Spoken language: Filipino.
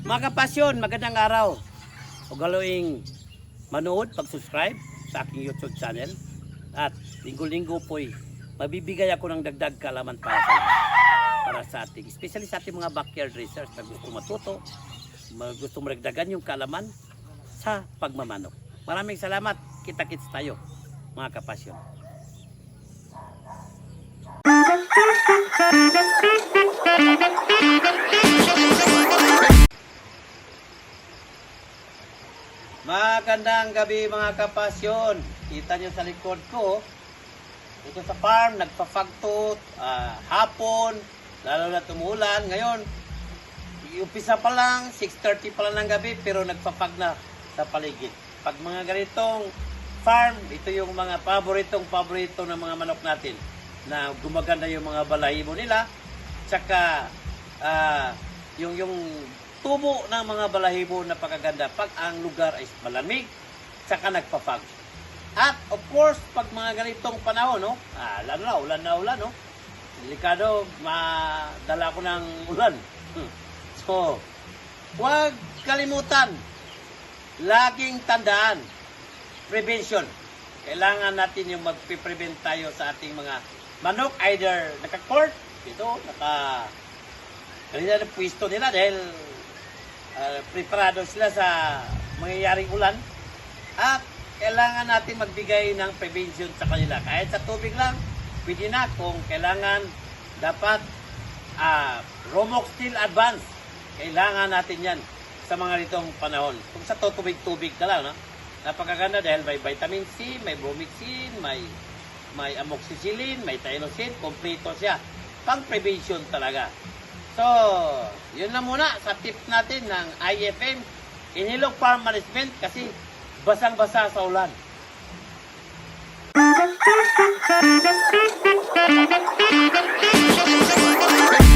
Mga kapasyon, magandang araw. Huwag galoing manood, pag-subscribe sa aking YouTube channel. At linggo-linggo po'y mabibigay ako ng dagdag kaalaman para sa ating, especially sa ating mga backyard racers na gusto matuto, gusto maragdagan yung kaalaman sa pagmamanok. Maraming salamat. Kita-kits tayo, mga kapasyon. Magandang gabi mga kapasyon. Kita nyo sa likod ko, ito sa farm, nagpa-fagtot, hapon, lalo na tumulan. Ngayon, umpisa pa lang, 6:30 pa lang ng gabi, pero nagpa-fag na sa paligid. Pag mga ganitong farm, ito yung mga paborito ng mga manok natin, na gumaganda yung mga balahibo nila, tsaka yung tubo ng mga balahibo na pagkaganda pag ang lugar ay malamig, tsaka nagpa-fog. At of course, pag mga ganitong panahon, no, ulan na, no, delikado, madala ko ng ulan. So, huwag kalimutan, laging tandaan, prevention. Kailangan natin yung magpiprevent tayo sa ating mga manok, either naka-court, kanina na pwesto nila dahil preparado sila sa mangyayaring ulan, at kailangan natin magbigay ng prevention sa kanila. Kahit sa tubig lang, pwede na. Kung kailangan, dapat Romox Steel Advance. Kailangan natin yan sa mga ditong panahon. Kung sa tubig-tubig na lang, no? Napakaganda dahil may vitamin C, may bromixin, may amoxicillin, may tylosin, kompleto siya. Pang-prevention talaga. So, yun na muna sa tip natin ng IFM, Inilog Farm Management, kasi basang-basa sa ulan.